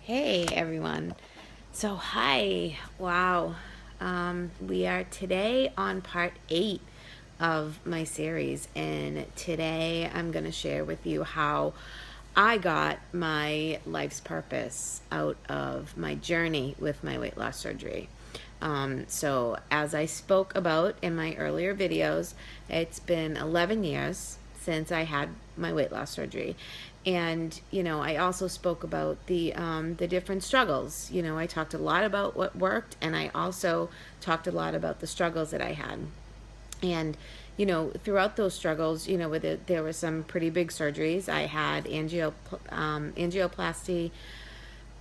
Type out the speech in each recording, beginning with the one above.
Hey everyone. So hi. Wow. We are today on part 8 of my series, and today I'm going to share with you how I got my life's purpose out of my journey with my weight loss surgery. So as I spoke about in my earlier videos, it's been 11 years since I had my weight loss surgery. And I also spoke about the different struggles. I talked a lot about what worked, and I also talked a lot about the struggles that I had. And throughout those struggles, there were some pretty big surgeries. I had angioplasty,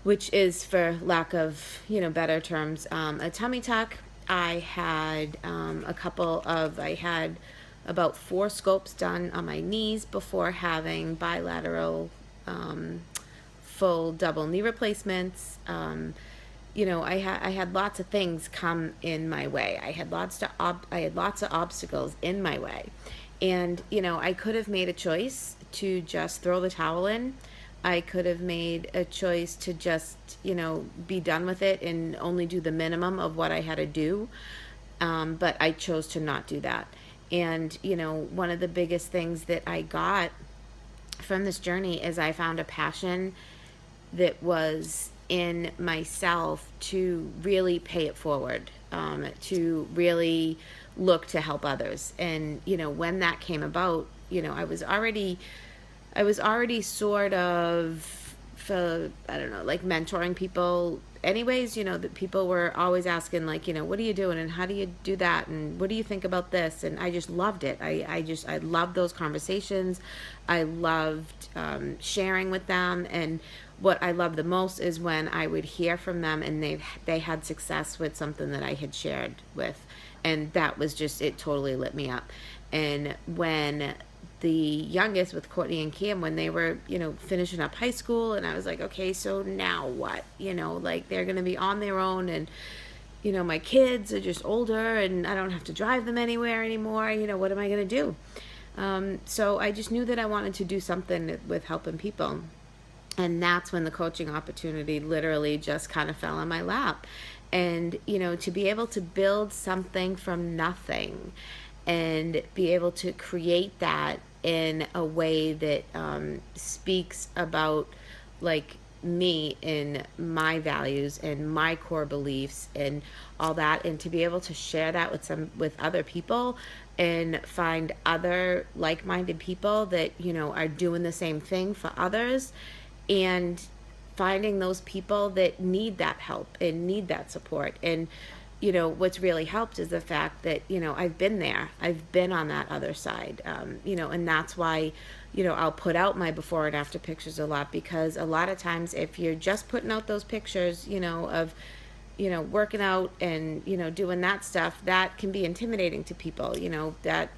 which is, for lack of better terms, a tummy tuck. I had about 4 scopes done on my knees before having bilateral full double knee replacements. I had lots of things come in my way. I had lots of obstacles in my way, and I could have made a choice to just throw the towel in. I could have made a choice to just be done with it and only do the minimum of what I had to do, but I chose to not do that. And one of the biggest things that I got from this journey is I found a passion that was in myself to really pay it forward, to really look to help others. And when that came about, I was already sort of, for, I don't know, like mentoring people anyways. That people were always asking, like, what are you doing and how do you do that and what do you think about this? And I just loved it. I loved those conversations. I loved sharing with them. And what I loved the most is when I would hear from them and they had success with something that I had shared with. And that was just, it totally lit me up. And when the youngest, with Courtney and Cam, when they were finishing up high school, and I was like, okay, so now what? Like, they're gonna be on their own, and my kids are just older and I don't have to drive them anywhere anymore. What am I gonna do? So I just knew that I wanted to do something with helping people. And that's when the coaching opportunity literally just kind of fell in my lap. And to be able to build something from nothing and be able to create that in a way that speaks about, like, me and my values and my core beliefs and all that, and to be able to share that with other people and find other like-minded people that are doing the same thing for others, and finding those people that need that help and need that support. And what's really helped is the fact that I've been there. I've been on that other side. And that's why I'll put out my before and after pictures a lot, because a lot of times if you're just putting out those pictures of working out and doing that stuff, that can be intimidating to people. That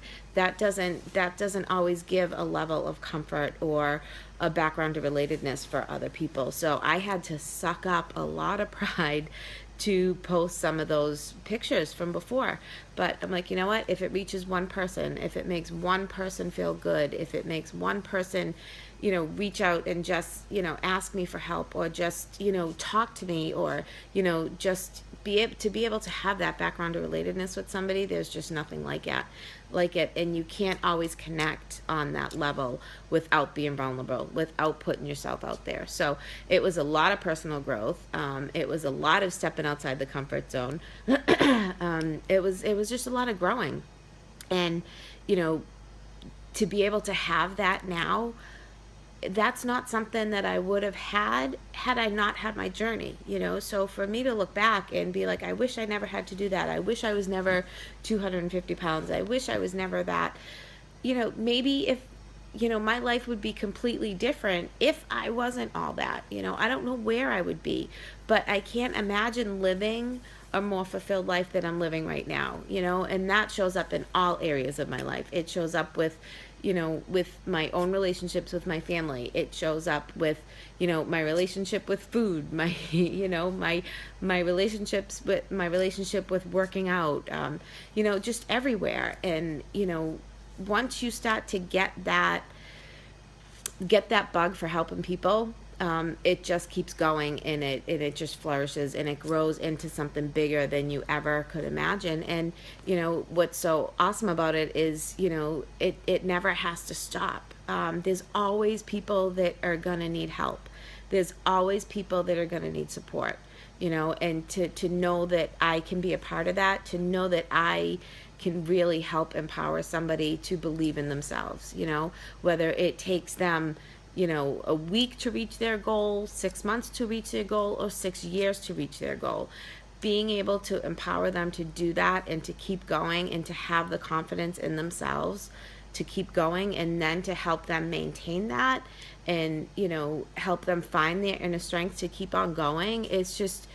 doesn't always give a level of comfort or a background of relatedness for other people. So I had to suck up a lot of pride to post some of those pictures from before. But I'm like, you know what? If it reaches one person, if it makes one person feel good, if it makes one person, reach out and just, ask me for help, or just, talk to me, or, just be able to have that background of relatedness with somebody, there's just nothing like it. And you can't always connect on that level without being vulnerable, without putting yourself out there. So it was a lot of personal growth. It was a lot of stepping outside the comfort zone. It was just a lot of growing. And to be able to have that now, that's not something that I would have had I not had my journey. So for me to look back and be like, I wish I never had to do that. I wish I was never 250 pounds. I wish I was never that. Maybe if my life would be completely different if I wasn't all that. I don't know where I would be, but I can't imagine living a more fulfilled life that I'm living right now. And that shows up in all areas of my life. It shows up with with my own relationships with my family. It shows up with, my relationship with food, my, my relationship with working out, just everywhere. And, once you start to get that bug for helping people, it just keeps going, and it just flourishes, and it grows into something bigger than you ever could imagine. And what's so awesome about it is it never has to stop. There's always people that are gonna need help. There's always people that are gonna need support. And to know that I can be a part of that, to know that I can really help empower somebody to believe in themselves, whether it takes them a week to reach their goal, 6 months to reach their goal, or 6 years to reach their goal. Being able to empower them to do that and to keep going and to have the confidence in themselves to keep going, and then to help them maintain that, and help them find their inner strength to keep on going, it's just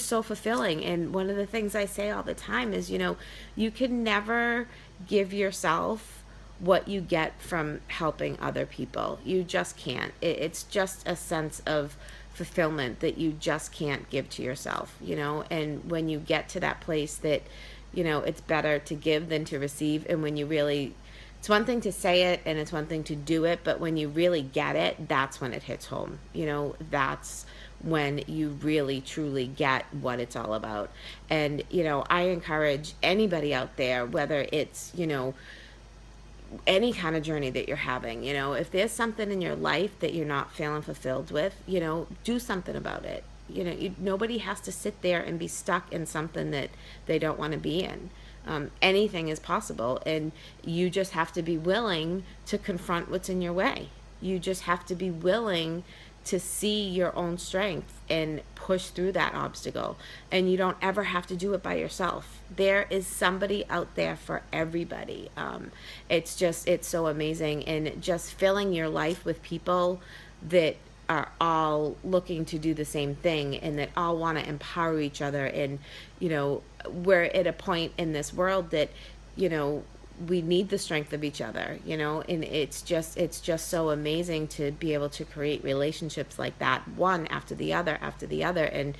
so fulfilling. And one of the things I say all the time is you can never give yourself what you get from helping other people. You just can't. It's just a sense of fulfillment that you just can't give to yourself. And when you get to that place that it's better to give than to receive, and when you really, it's one thing to say it and it's one thing to do it, but when you really get it, that's when it hits home. That's when you really truly get what it's all about. And I encourage anybody out there, whether it's any kind of journey that you're having, if there's something in your life that you're not feeling fulfilled with, do something about it. Nobody has to sit there and be stuck in something that they don't want to be in. Anything is possible, and you just have to be willing to confront what's in your way. You just have to be willing to see your own strength and push through that obstacle. And you don't ever have to do it by yourself. There is somebody out there for everybody. It's so amazing. And just filling your life with people that are all looking to do the same thing, and that all want to empower each other. And we're at a point in this world that we need the strength of each other, and it's just so amazing to be able to create relationships like that, one after the other, and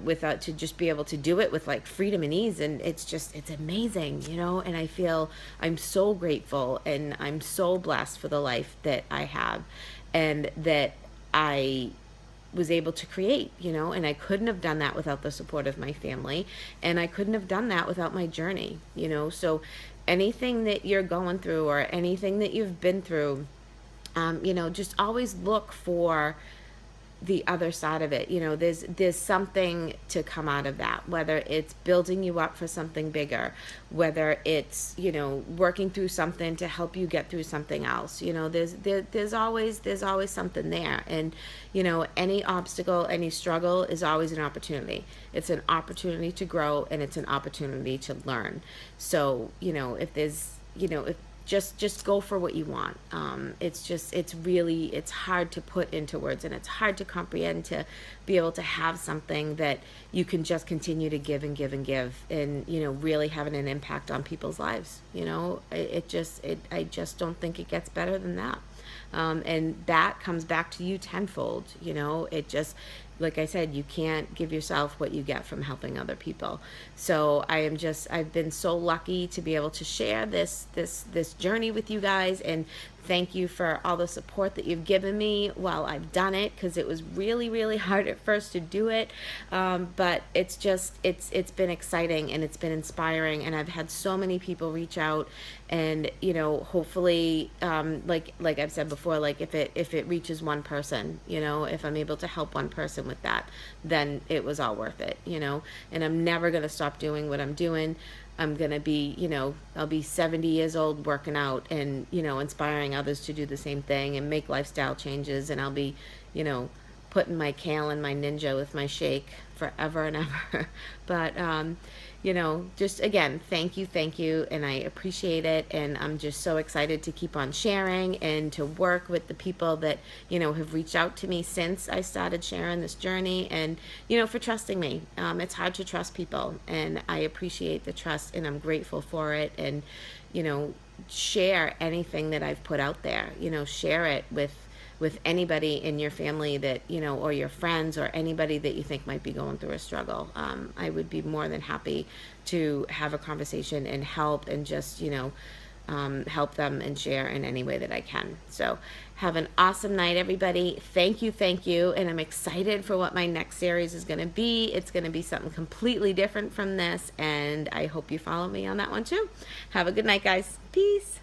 without, to just be able to do it with like freedom and ease. And it's amazing, and I feel I'm so grateful, and I'm so blessed for the life that I have, and that I was able to create, and I couldn't have done that without the support of my family, and I couldn't have done that without my journey, so anything that you're going through, or anything that you've been through, just always look for the other side of it. There's something to come out of that, whether it's building you up for something bigger, whether it's working through something to help you get through something else. There's always something there. And any obstacle, any struggle is always an opportunity. It's an opportunity to grow, and it's an opportunity to learn. So if there's if just go for what you want. It's hard to put into words, and it's hard to comprehend, to be able to have something that you can just continue to give and give and give, and really having an impact on people's lives. I just don't think it gets better than that. And that comes back to you tenfold. Like I said, you can't give yourself what you get from helping other people. So I've been so lucky to be able to share this journey with you guys, and thank you for all the support that you've given me while I've done it, because it was really, really hard at first to do it. But it's been exciting, and it's been inspiring, and I've had so many people reach out, and hopefully, like I've said before, like if it reaches one person, if I'm able to help one person with that, then it was all worth it. And I'm never going to stop doing what I'm doing. I'm going to be, I'll be 70 years old working out, and, inspiring others to do the same thing and make lifestyle changes. And I'll be, putting my kale and my ninja with my shake forever and ever. But, just again, thank you. And I appreciate it. And I'm just so excited to keep on sharing, and to work with the people that, have reached out to me since I started sharing this journey, and, for trusting me. It's hard to trust people, and I appreciate the trust, and I'm grateful for it. And, share anything that I've put out there, share it with anybody in your family that, or your friends, or anybody that you think might be going through a struggle. I would be more than happy to have a conversation and help, and just, help them and share in any way that I can. So have an awesome night, everybody. Thank you, and I'm excited for what my next series is going to be. It's going to be something completely different from this, and I hope you follow me on that one too. Have a good night, guys. Peace.